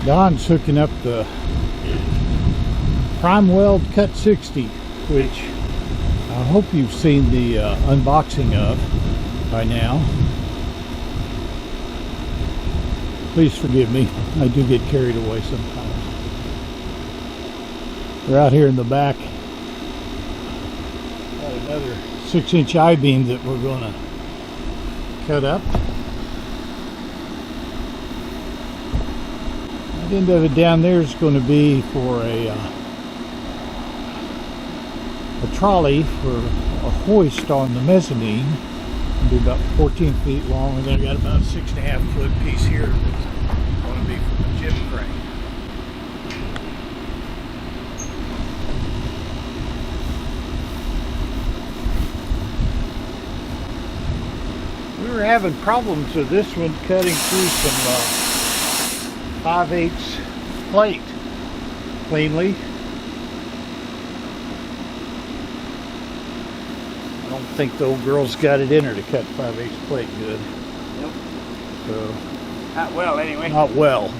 Don's hooking up the Primeweld Cut 60, which I hope you've seen the unboxing of by now. Please forgive me, I do get carried away sometimes. We're out here in the back. Got another 6-inch I-beam that we're going to cut up. That end of it down there is going to be for a trolley for a hoist on the mezzanine. It'll be about 14 feet long, and then I got about a 6.5 foot piece here that's going to be for the gym crane. We were having problems with this one cutting through some 5/8 plate cleanly. I don't think the old girl's got it in her to cut 5/8 plate good. Nope. So Not well, anyway. not well.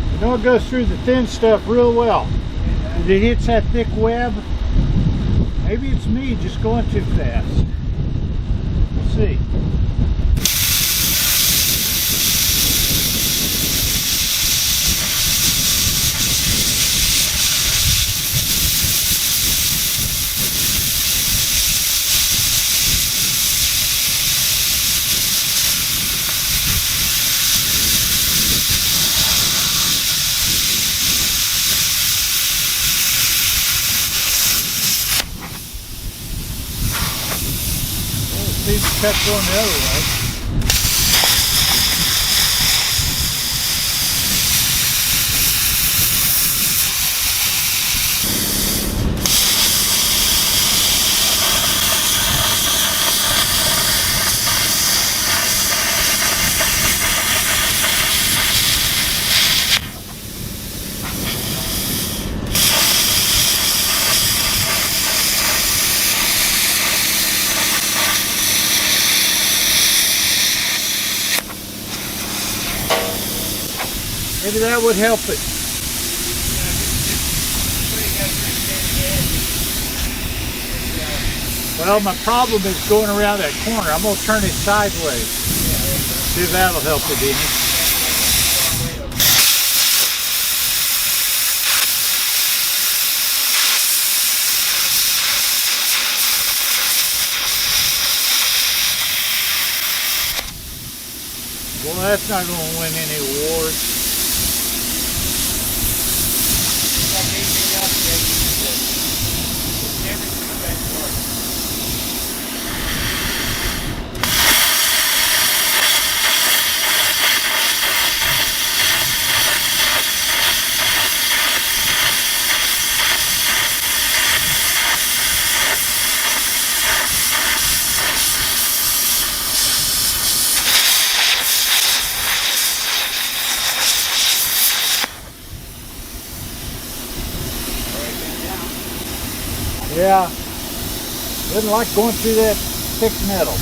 You know, it goes through the thin stuff real well. If it hits that thick web, maybe it's me just going too fast. We'll see. See if the cut's going the other way. Maybe that would help it. Well, my problem is going around that corner. I'm going to turn it sideways. See if that'll help it any. Well, that's not going to win any awards. Yeah, doesn't like going through that thick metal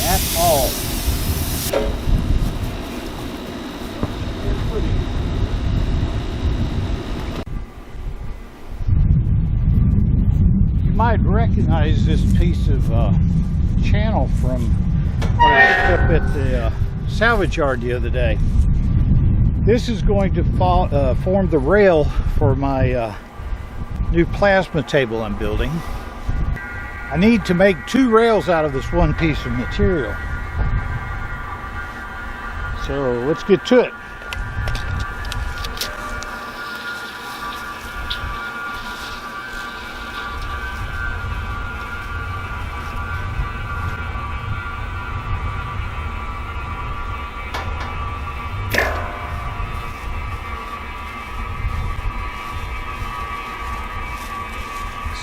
at all. You might recognize this piece of channel from what I picked up at the salvage yard the other day. This is going to form the rail for my new plasma table I'm building. I need to make 2 rails out of this one piece of material. So let's get to it.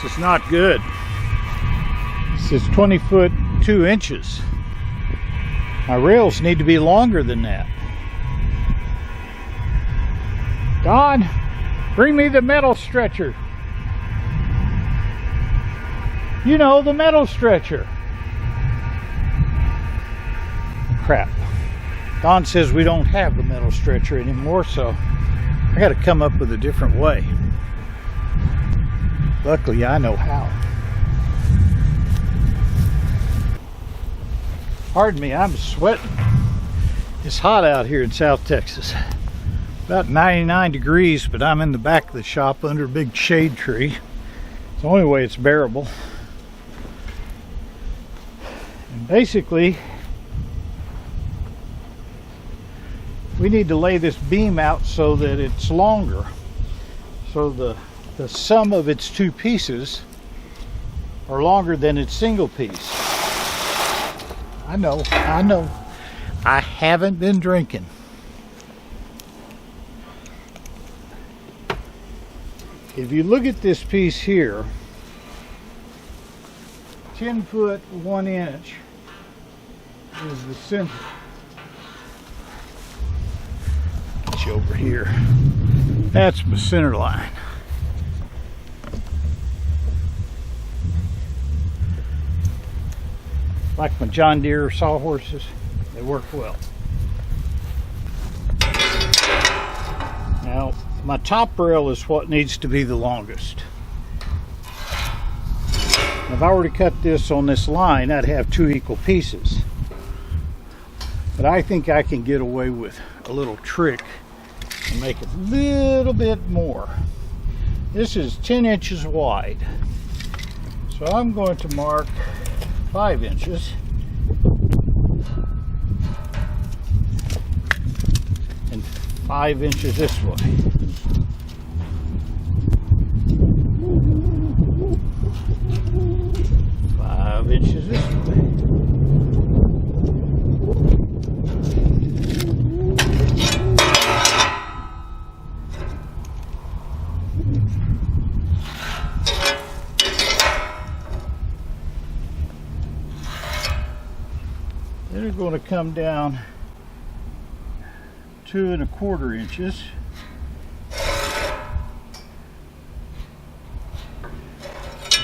This is not good. This is 20 foot 2 inches. My rails need to be longer than that. Don, bring me the metal stretcher. You know, the metal stretcher. Crap. Don says we don't have the metal stretcher anymore, so I got to come up with a different way. Luckily, I know how. Pardon me, I'm sweating. It's hot out here in South Texas. About 99 degrees, but I'm in the back of the shop under a big shade tree. It's the only way it's bearable. And basically, we need to lay this beam out so that it's longer. So the sum of its two pieces are longer than its single piece. I know. I haven't been drinking. If you look at this piece here, 10 foot 1 inch is the center. Get you over here. That's my center line. Like my John Deere sawhorses, they work well. Now, my top rail is what needs to be the longest. If I were to cut this on this line, I'd have two equal pieces. But I think I can get away with a little trick and make it a little bit more. This is 10 inches wide. So I'm going to mark 5 inches and 5 inches this way. Inches this way. Then we're going to come down 2 1/4 inches.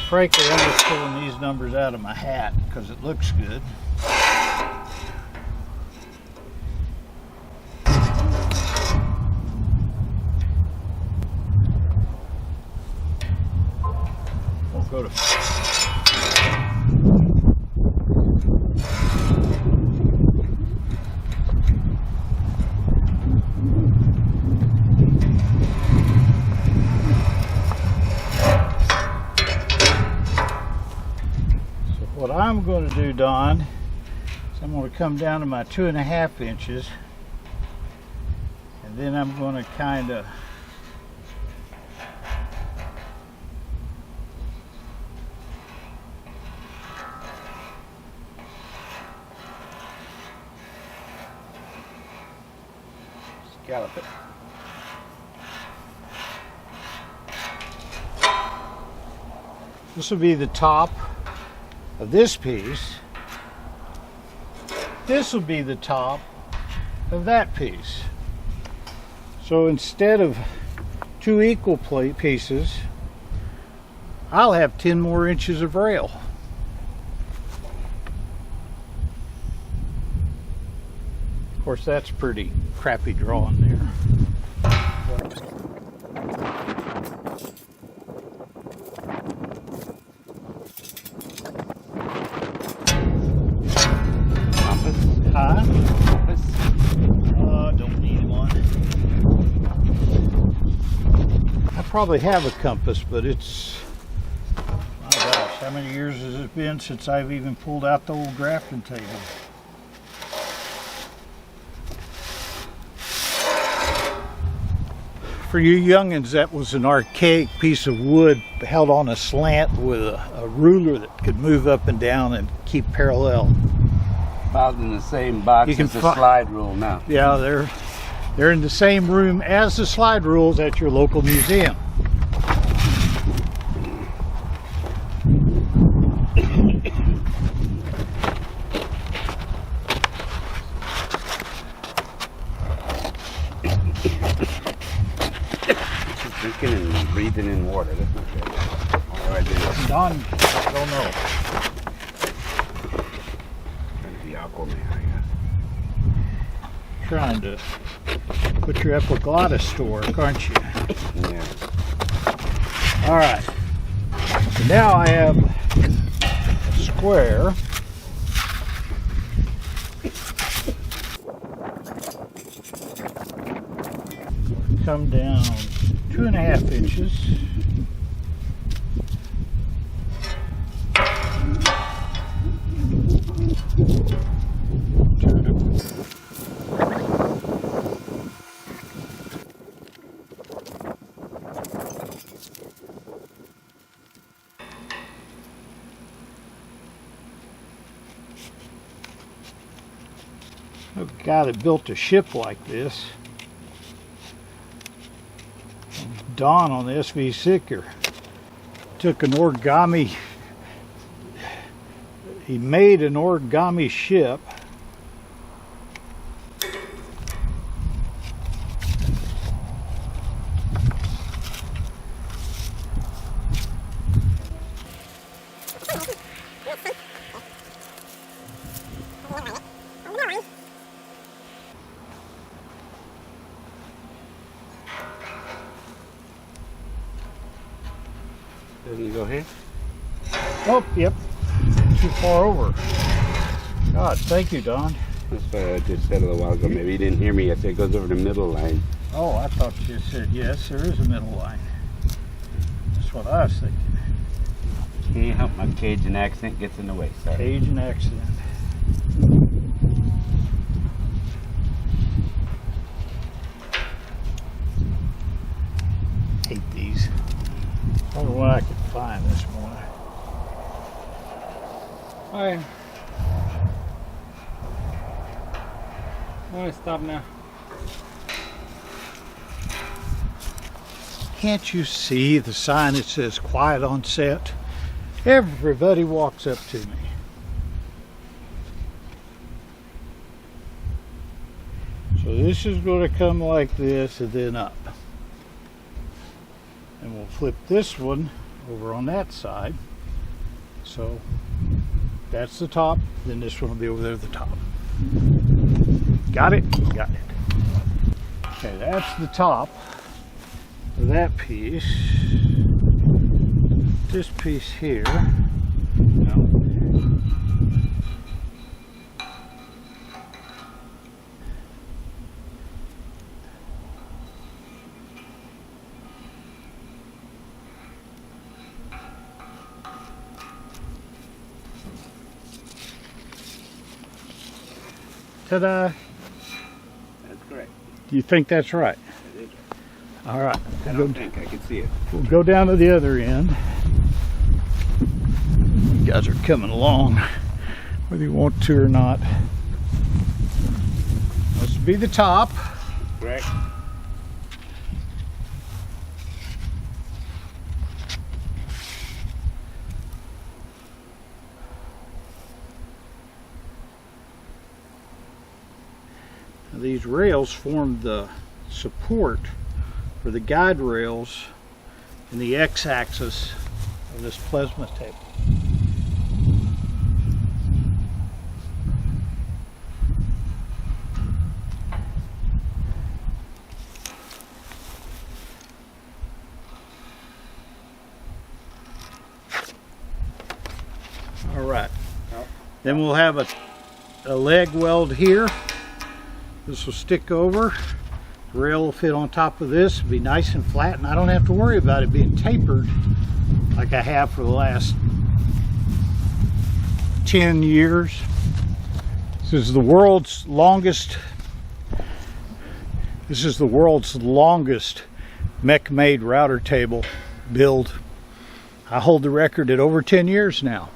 Frankly, I'm just pulling these numbers out of my hat because it looks good. We'll go to what I'm going to do, Don, is I'm going to come down to my 2 1/2 inches, and then I'm going to kind of scallop it. This will be the top of this piece. This will be the top of that piece. So instead of 2 equal pieces, I'll have 10 more inches of rail. Of course, that's pretty crappy drawing there. Don't need one. I probably have a compass, but it's, my gosh, how many years has it been since I've even pulled out the old grafting table? For you youngins, that was an archaic piece of wood held on a slant with a ruler that could move up and down and keep parallel. Filed in the same box as the slide rule now. Yeah, they're in the same room as the slide rules at your local museum. breathing in water. That's not good. All I did is Don, I don't know. the Aquaman, I Trying to put your epiglottis to work, aren't you? guess. Yeah. All right. So now I have a square. Come down 2.5 inches. A guy that built a ship like this, Don on the SV Sicker, took an origami, he made an origami ship Doesn't he go here? Oh, yep. Too far over. God, thank you, Don. That's what I just said a little while ago. Maybe you didn't hear me. I said it goes over the middle line. Oh, I thought you said yes, there is a middle line. That's what I was thinking. Can't help my Cajun accent gets in the way. Sorry. Cajun accent. Hate these. I wonder what I could find this morning. Alright. Alright, stop now. Can't you see the sign that says quiet on set? Everybody walks up to me. So this is going to come like this and then up. And we'll flip this one over on that side. So that's the top, then this one will be over there at the top. Got it? Got it. Okay, that's the top of that piece. This piece here. No. Ta-da! That's correct. Do you think that's right? That is right. All right. I don't think I can see it. We'll go down to the other end. You guys are coming along, whether you want to or not. This will be the top. Correct. Now, these rails form the support for the guide rails in the x-axis of this plasma table. All right. Then we'll have a leg weld here. This will stick over. The rail will fit on top of this. It'll be nice and flat, and I don't have to worry about it being tapered like I have for the last 10 years. This is the world's longest mech-made router table build. I hold the record at over 10 years now.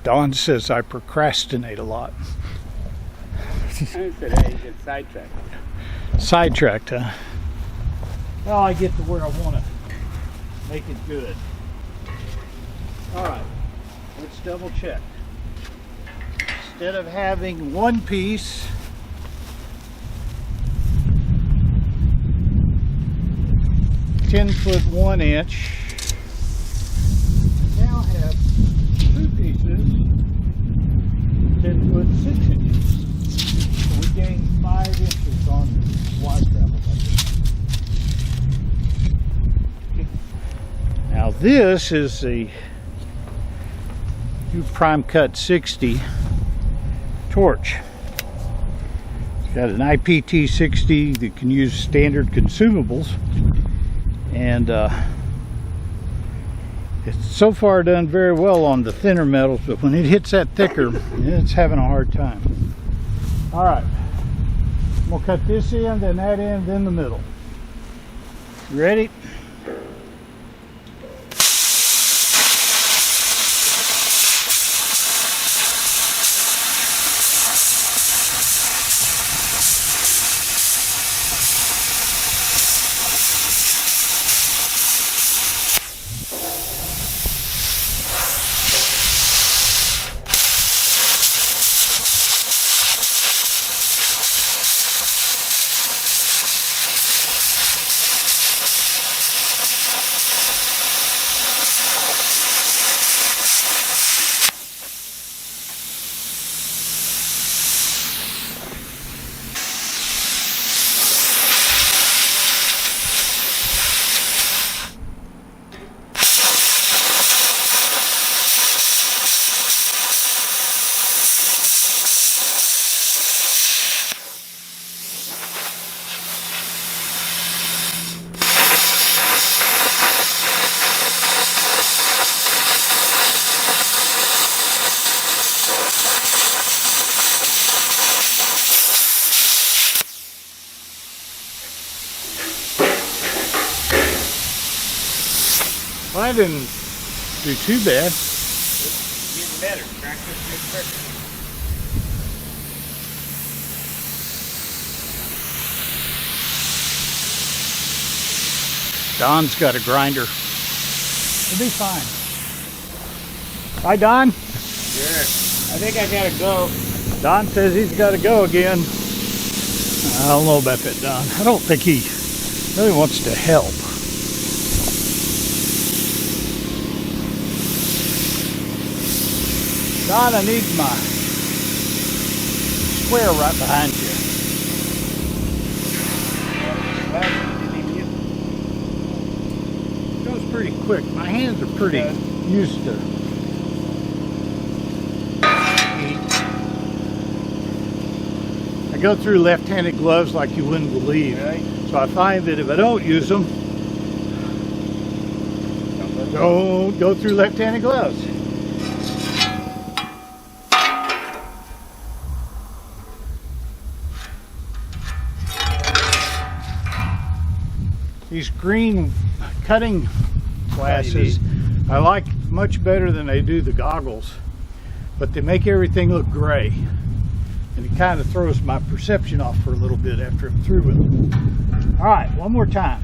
Don says I procrastinate a lot. I said, hey, you get sidetracked. Sidetracked, huh? Well, I get to where I want to make it good. All right, let's double check. Instead of having one piece 10-foot 1 inch. I now have 2 pieces, 10-foot 6 inches. So we gained 5 inches on wide travel budget. Now this is the new Primeweld 60 torch. It's got an IPT 60 that can use standard consumables, and it's so far done very well on the thinner metals, but when it hits that thicker, it's having a hard time. All right, I'm gonna cut this end, then that end, then the middle. You ready? Well, I didn't do too bad. It's getting better. Practice makes perfect. Don's got a grinder. It'll be fine. Hi, Don. Sure. I think I gotta go. Don says he's got to go again. I don't know about that, Don. I don't think he really wants to help. Don, I need my square right behind you. It goes pretty quick. My hands are pretty used to heat. I go through left-handed gloves like you wouldn't believe. Right. So I find that if I don't use them, don't go through left-handed gloves. These green cutting glasses I like much better than they do the goggles, but they make everything look gray, and it kind of throws my perception off for a little bit after I'm through with them. All right, one more time.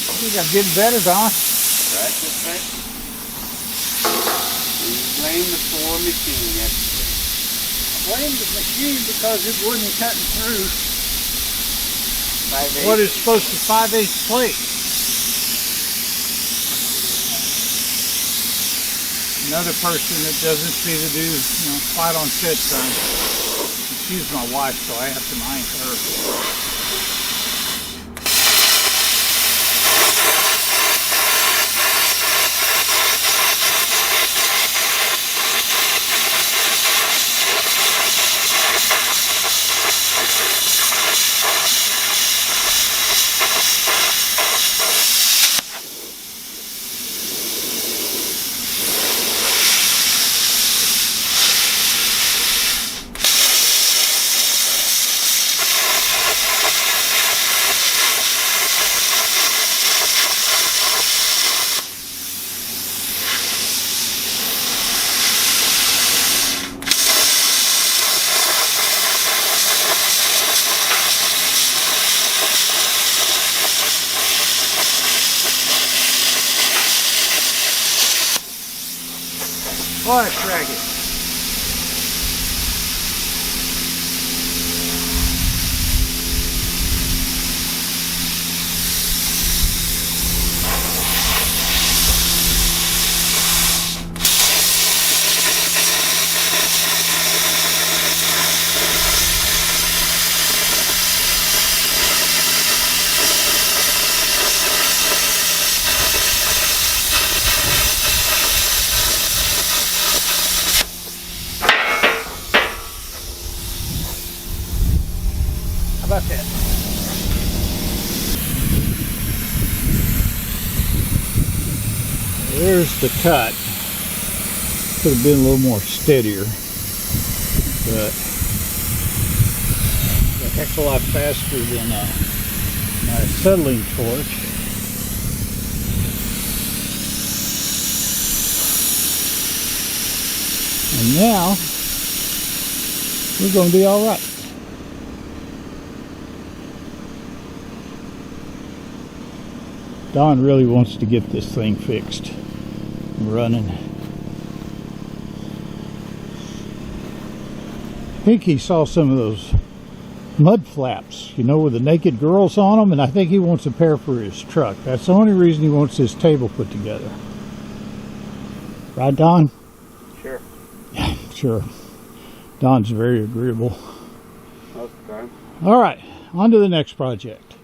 I think I'm getting better, Don. Practice, practice. You blame the poor machine yesterday. I blame the machine because it wasn't cutting through 5/8. what is supposed to 5/8 plate. Another person that doesn't see the do, fight on set time. She's my wife, so I have to mind her. Oh, that's ragged. How about that? There's the cut. Could have been a little more steadier, but a heck of a lot faster than my settling torch. And now we're going to be all right. Don really wants to get this thing fixed and running. I think he saw some of those mud flaps, you know, with the naked girls on them, and I think he wants a pair for his truck. That's the only reason he wants this table put together. Right, Don? Sure. Yeah, sure. Don's very agreeable. Okay. All right, on to the next project.